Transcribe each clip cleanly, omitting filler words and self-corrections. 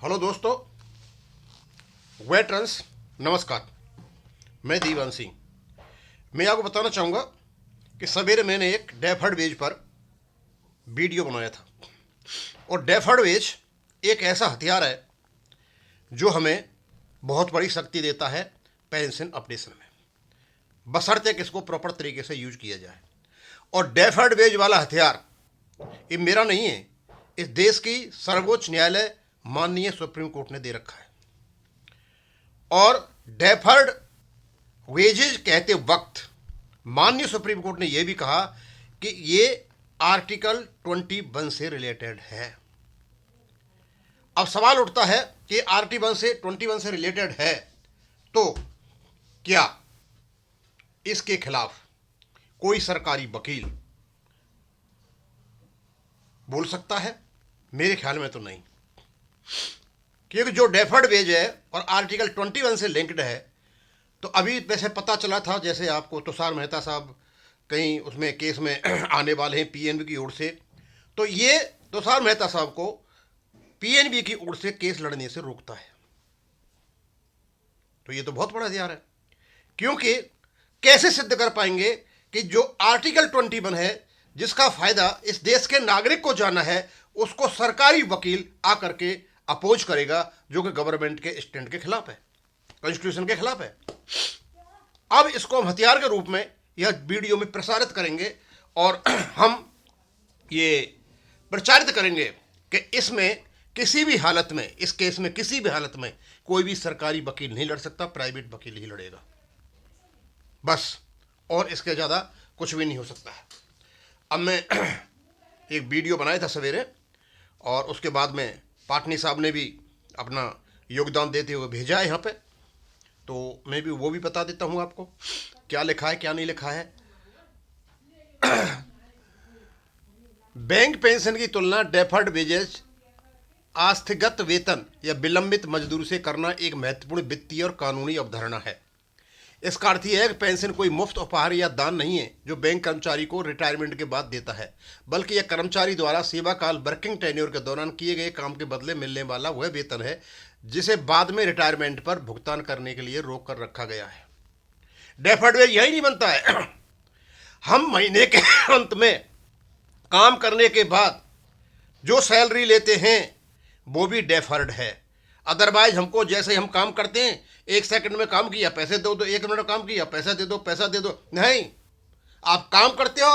Hello दोस्तों, veterans, नमस्कार। मैं दीवान सिंह। मैं आपको बताना चाहूँगा कि सवेरे मैंने एक डेफर्ड वेज पर वीडियो बनाया था। और डेफर्ड वेज एक ऐसा हथियार है जो हमें बहुत बड़ी शक्ति देता है पेंशन अपडेशन में, बशर्ते कि इसको प्रॉपर तरीके से यूज किया जाए। और डेफर्ड वेज वाला हथियार ये मेरा नहीं है, इस देश की सर्वोच्च न्यायालय माननीय सुप्रीम कोर्ट ने दे रखा है। और डेफर्ड वेजेज कहते वक्त माननीय सुप्रीम कोर्ट ने यह भी कहा कि ये आर्टिकल 21 से रिलेटेड है। अब सवाल उठता है कि आर्टिकल 21 से रिलेटेड है तो क्या इसके खिलाफ कोई सरकारी वकील बोल सकता है? मेरे ख्याल में तो नहीं, क्योंकि जो डेफर्ड वेज है और आर्टिकल 21 से लिंक्ड है। तो अभी वैसे पता चला था, जैसे आपको तुषार मेहता साहब कहीं उसमें केस में आने वाले हैं पीएनबी की ओर से, तो ये तुषार मेहता साहब को पीएनबी की ओर से केस लड़ने से रोकता है। तो ये तो बहुत बड़ा हथियार है, क्योंकि कैसे सिद्ध कर पाएंगे कि जो आर्टिकल 21 है जिसका फायदा इस देश के नागरिक को जाना है, उसको सरकारी वकील आकर के अपोज करेगा, जो कि गवर्नमेंट के स्टैंड के खिलाफ है, कॉन्स्टिट्यूशन के खिलाफ है। अब इसको हम हथियार के रूप में यह वीडियो में प्रसारित करेंगे और हम ये प्रचारित करेंगे कि इसमें किसी भी हालत में, इस केस में किसी भी हालत में कोई भी सरकारी वकील नहीं लड़ सकता, प्राइवेट वकील ही लड़ेगा बस, और इसके ज़्यादा कुछ भी नहीं हो सकता है। अब मैं एक वीडियो बनाया था सवेरे, और उसके बाद में पाटनी साहब ने भी अपना योगदान देते हुए भेजा है यहाँ पे, तो मैं भी वो भी बता देता हूँ आपको क्या लिखा है क्या नहीं लिखा है। बैंक पेंशन की तुलना डेफर्ड वेजेज आस्थगित वेतन या विलंबित मजदूरी से करना एक महत्वपूर्ण वित्तीय और कानूनी अवधारणा है। इसका अर्थ यह है कि पेंशन कोई मुफ्त उपहार या दान नहीं है जो बैंक कर्मचारी को रिटायरमेंट के बाद देता है, बल्कि यह कर्मचारी द्वारा सेवा काल वर्किंग टेन्योर के दौरान किए गए काम के बदले मिलने वाला वह वेतन है जिसे बाद में रिटायरमेंट पर भुगतान करने के लिए रोक कर रखा गया है। डेफर्ड वेज यही नहीं बनता है। हम महीने के अंत में काम करने के बाद जो सैलरी लेते हैं वो भी डेफर्ड है। अदरवाइज हमको जैसे हम काम करते हैं, 1 सेकंड में काम किया पैसे दो, 1 मिनट में काम किया पैसा दे दो, पैसा दे दो, नहीं। आप काम करते हो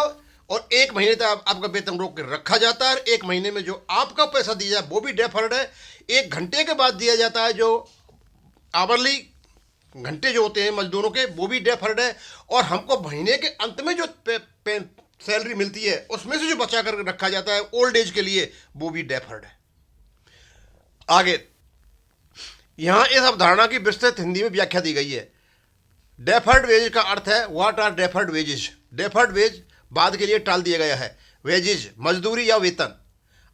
और 1 महीने तक आपका वेतन रोक कर रखा जाता है। 1 महीने में जो आपका पैसा दिया जाए वो भी डेफर्ड है। 1 घंटे के बाद दिया जाता है जो आवरली घंटे जो होते हैं मजदूरों के, वो भी डेफर्ड है। और हमको महीने के अंत में जो सैलरी मिलती है उसमें से जो बचा कर रखा जाता है ओल्ड एज के लिए, वो भी डेफर्ड है। आगे यहां इस अवधारणा की विस्तृत हिंदी में व्याख्या दी गई है। डेफर्ड वेज का अर्थ है what are deferred wages. Deferred wage बाद के लिए टाल दिया गया है। वेजेज मजदूरी या वेतन।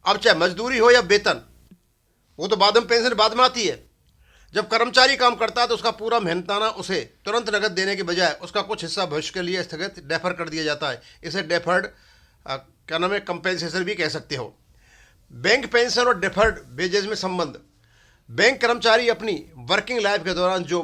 अब चाहे मजदूरी हो या वेतन, वो तो बाद में पेंशन बाद में आती है। जब कर्मचारी काम करता है तो उसका पूरा मेहनताना उसे तुरंत नगद देने के बजाय उसका कुछ हिस्सा भविष्य के लिए स्थगित डेफर कर दिया जाता है। इसे डेफर्ड क्या नाम है, कंपेंसेशन भी कह सकते हो। बैंक पेंशन और डेफर्ड वेजेज में संबंध। बैंक कर्मचारी अपनी वर्किंग लाइफ के दौरान जो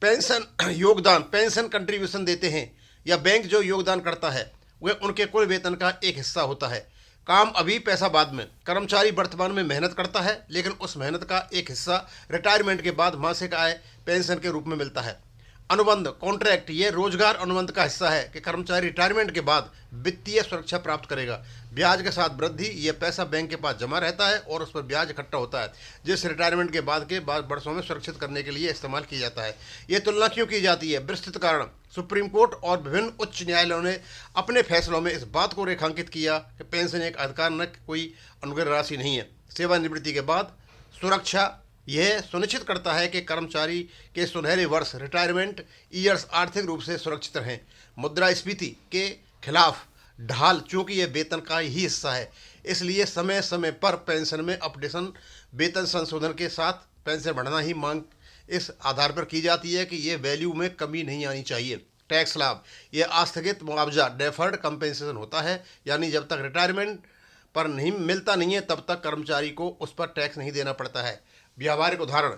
पेंशन योगदान, पेंशन कंट्रीब्यूशन देते हैं या बैंक जो योगदान करता है वह उनके कुल वेतन का एक हिस्सा होता है। काम अभी पैसा बाद में। कर्मचारी वर्तमान में मेहनत करता है, लेकिन उस मेहनत का एक हिस्सा रिटायरमेंट के बाद मासिक आय पेंशन के रूप में मिलता है। अनुबंध कॉन्ट्रैक्ट, ये रोजगार अनुबंध का हिस्सा है कि कर्मचारी रिटायरमेंट के बाद वित्तीय सुरक्षा प्राप्त करेगा। ब्याज के साथ वृद्धि, यह पैसा बैंक के पास जमा रहता है और उस पर ब्याज इकट्ठा होता है, जिस रिटायरमेंट के बाद वर्षों में सुरक्षित करने के लिए इस्तेमाल किया जाता है। ये तुलना क्यों की जाती है? विस्तृत कारण। सुप्रीम कोर्ट और विभिन्न उच्च न्यायालयों ने अपने फैसलों में इस बात को रेखांकित किया कि पेंशन एक अधिकार न कोई अनुग्रह राशि नहीं है। सेवानिवृत्ति के बाद सुरक्षा यह सुनिश्चित करता है कि कर्मचारी के सुनहरे वर्ष रिटायरमेंट ईयर्स आर्थिक रूप से सुरक्षित रहें। मुद्रास्फीति के खिलाफ ढाल, चूंकि यह वेतन का ही हिस्सा है, इसलिए समय समय पर पेंशन में अपडेशन, वेतन संशोधन के साथ पेंशन बढ़ना ही मांग इस आधार पर की जाती है कि ये वैल्यू में कमी नहीं आनी चाहिए। टैक्स लाभ, यह आस्थगित मुआवजा डेफर्ड कंपेंसेशन होता है, यानी जब तक रिटायरमेंट पर नहीं मिलता नहीं है तब तक कर्मचारी को उस पर टैक्स नहीं देना पड़ता है। व्यावहारिक उदाहरण,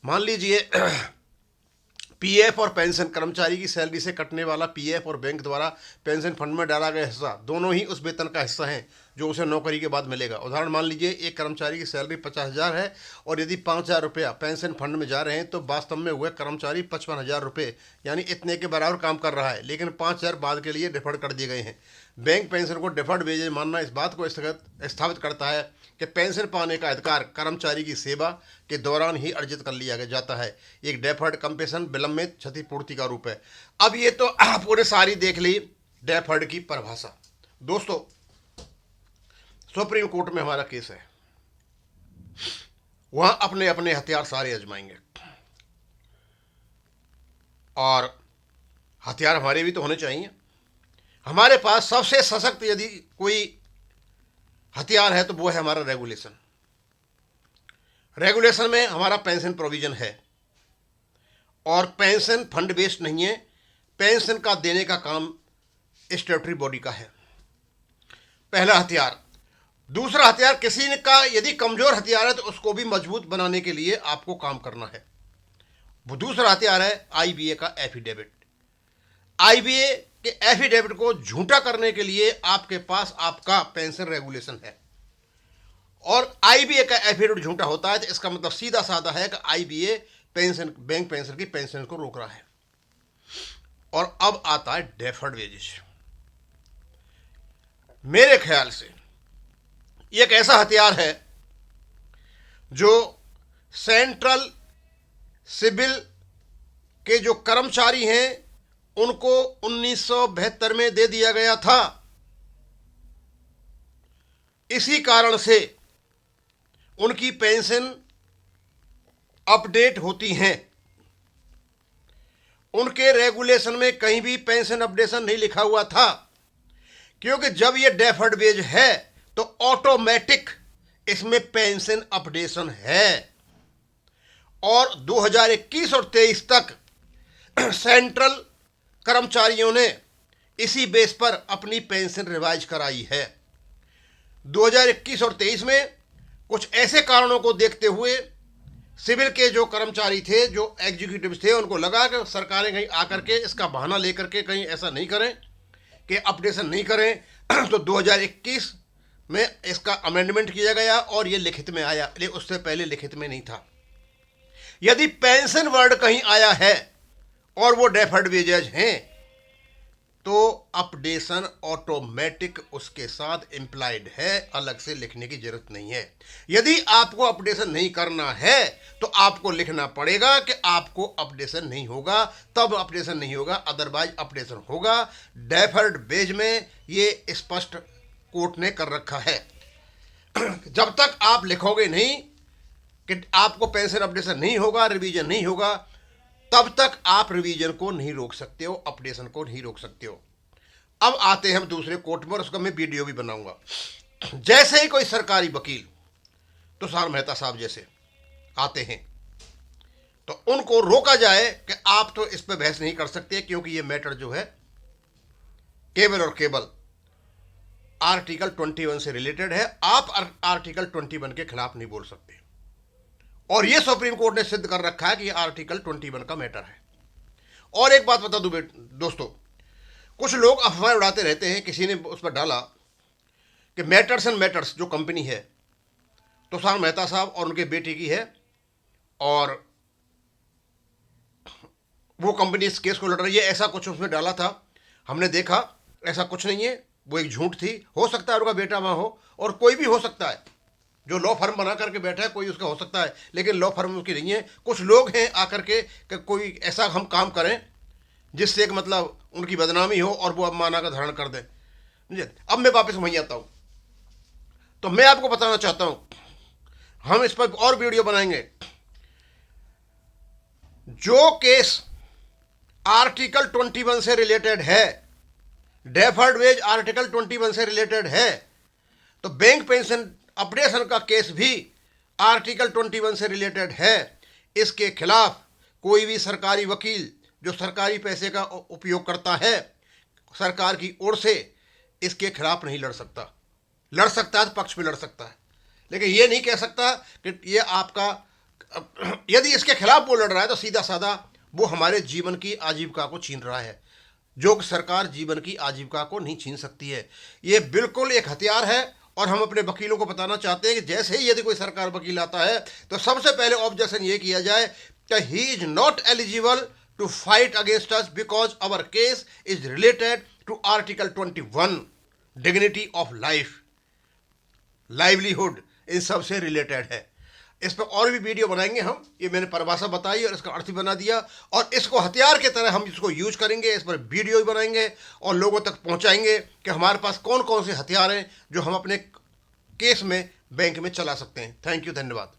मान लीजिए पीएफ और पेंशन, कर्मचारी की सैलरी से कटने वाला पीएफ और बैंक द्वारा पेंशन फंड में डाला गया हिस्सा दोनों ही उस वेतन का हिस्सा हैं जो उसे नौकरी के बाद मिलेगा। उदाहरण, मान लीजिए एक कर्मचारी की सैलरी 50,000 है और यदि 5,000 रुपया पेंशन फंड में जा रहे हैं तो वास्तव में हुए कर्मचारी 55,000 रुपये यानी इतने के बराबर काम कर रहा है, लेकिन 5,000 बाद के लिए डिफर्ड कर दिए गए हैं। बैंक पेंशन को डिफर्ड वेजेज मानना इस बात को स्थापित करता है कि पेंशन पाने का अधिकार कर्मचारी की सेवा के दौरान ही अर्जित कर लिया जाता है। एक डेफर्ड कंपेंसेशन विलंबित क्षतिपूर्ति का रूप है। अब ये तो आपने सारी देख ली डेफर्ड की परिभाषा। दोस्तों, सुप्रीम कोर्ट में हमारा केस है, वहां अपने अपने हथियार सारे आजमाएंगे और हथियार हमारे भी तो होने चाहिए। हमारे पास सबसे सशक्त यदि कोई हथियार है तो वो है हमारा रेगुलेशन। रेगुलेशन में हमारा पेंशन प्रोविजन है और पेंशन फंड बेस्ड नहीं है, पेंशन का देने का काम स्टैट्यूटरी बॉडी का है, पहला हथियार। दूसरा हथियार, किसी का यदि कमजोर हथियार है तो उसको भी मजबूत बनाने के लिए आपको काम करना है। वो दूसरा हथियार है आईबीए का एफिडेविट। आईबीए के एफिडेविट को झूठा करने के लिए आपके पास आपका पेंशन रेगुलेशन है और आईबीए का एफिडेविट झूठा होता है तो इसका मतलब सीधा साधा है कि आईबीए पेंशन, बैंक पेंशन की पेंशन को रोक रहा है। और अब आता है डेफर्ड वेजेस। मेरे ख्याल से यह एक ऐसा हथियार है जो सेंट्रल सिविल के जो कर्मचारी हैं उनको 1972 में दे दिया गया था। इसी कारण से उनकी पेंशन अपडेट होती हैं। उनके रेगुलेशन में कहीं भी पेंशन अपडेशन नहीं लिखा हुआ था, क्योंकि जब ये डेफर्ड वेज है तो ऑटोमेटिक इसमें पेंशन अपडेशन है। और 2021 और 23 तक सेंट्रल कर्मचारियों ने इसी बेस पर अपनी पेंशन रिवाइज कराई है। 2021 और 23 में कुछ ऐसे कारणों को देखते हुए सिविल के जो कर्मचारी थे, जो एग्जीक्यूटिव थे, उनको लगा कि सरकारें कहीं आकर के इसका बहाना लेकर के कहीं ऐसा नहीं करें कि अपडेशन नहीं करें तो 2021 में इसका अमेंडमेंट किया गया और ये लिखित में आया, लेकिन उससे पहले लिखित में नहीं था। यदि पेंशन वर्ड कहीं आया है और वो डेफर्ड वेजेज हैं तो अपडेशन ऑटोमेटिक उसके साथ इंप्लाइड है, अलग से लिखने की जरूरत नहीं है। यदि आपको अपडेशन नहीं करना है तो आपको लिखना पड़ेगा कि आपको अपडेशन नहीं होगा, तब अपडेशन नहीं होगा, अदरवाइज अपडेशन होगा। डेफर्ड वेज में ये स्पष्ट कोर्ट ने कर रखा है। जब तक आप लिखोगे नहीं कि आपको पेंशन अपडेशन नहीं होगा, रिवीजन नहीं होगा, तब तक आप रिवीजन को नहीं रोक सकते हो, अपडेशन को नहीं रोक सकते हो। अब आते हैं हम दूसरे कोर्ट में और उसका मैं वीडियो भी बनाऊंगा। जैसे ही कोई सरकारी वकील तुषार मेहता साहब जैसे आते हैं तो उनको रोका जाए कि आप तो इस पर बहस नहीं कर सकते क्योंकि ये मैटर जो है केवल और केवल आर्टिकल 21 से रिलेटेड है, आप आर्टिकल 21 के खिलाफ नहीं बोल सकते। और यह सुप्रीम कोर्ट ने सिद्ध कर रखा है कि यह आर्टिकल 21 का मैटर है। और एक बात बता दूं दोस्तों, कुछ लोग अफवाह उड़ाते रहते हैं। किसी ने उस पर डाला कि मैटर्स एंड मैटर्स जो कंपनी है तुषार मेहता साहब और उनके बेटे की है और वो कंपनी इस केस को लड़ रही है, ऐसा कुछ उसमें डाला था। हमने देखा ऐसा कुछ नहीं है, वो एक झूठ थी। हो सकता है उनका बेटा वहां हो और कोई भी हो सकता है, जो लॉ फर्म बना करके बैठा है कोई उसका हो सकता है, लेकिन लॉ फर्म उसकी नहीं है। कुछ लोग हैं आकर के कि कोई ऐसा हम काम करें जिससे एक मतलब उनकी बदनामी हो और वो अपमाना का धारण कर दें। अब मैं वापस वहीं आता हूं, तो मैं आपको बताना चाहता हूं, हम इस पर और वीडियो बनाएंगे। जो केस आर्टिकल 21 से रिलेटेड है, डेफर्ड वेज आर्टिकल 21 से रिलेटेड है, तो बैंक पेंशन अपडेशन का केस भी आर्टिकल 21 से रिलेटेड है। इसके खिलाफ कोई भी सरकारी वकील जो सरकारी पैसे का उपयोग करता है सरकार की ओर से, इसके खिलाफ नहीं लड़ सकता। लड़ सकता है तो पक्ष में लड़ सकता है, लेकिन ये नहीं कह सकता कि ये आपका, यदि इसके खिलाफ वो लड़ रहा है तो सीधा साधा वो हमारे जीवन की आजीविका को छीन रहा है, जो कि सरकार जीवन की आजीविका को नहीं छीन सकती है। ये बिल्कुल एक हथियार है और हम अपने वकीलों को बताना चाहते हैं कि जैसे ही यदि कोई सरकार वकील आता है तो सबसे पहले ऑब्जेक्शन ये किया जाए कि he is not eligible to fight against us because our case is related to article 21, dignity of life, livelihood, इन सब से रिलेटेड है। इस पर और भी वीडियो बनाएंगे हम, ये मैंने परिभाषा बताई और इसका अर्थ भी बना दिया, और इसको हथियार की तरह हम इसको यूज करेंगे, इस पर वीडियो भी बनाएंगे और लोगों तक पहुंचाएंगे कि हमारे पास कौन कौन से हथियार हैं जो हम अपने केस में बैंक में चला सकते हैं। थैंक यू, धन्यवाद।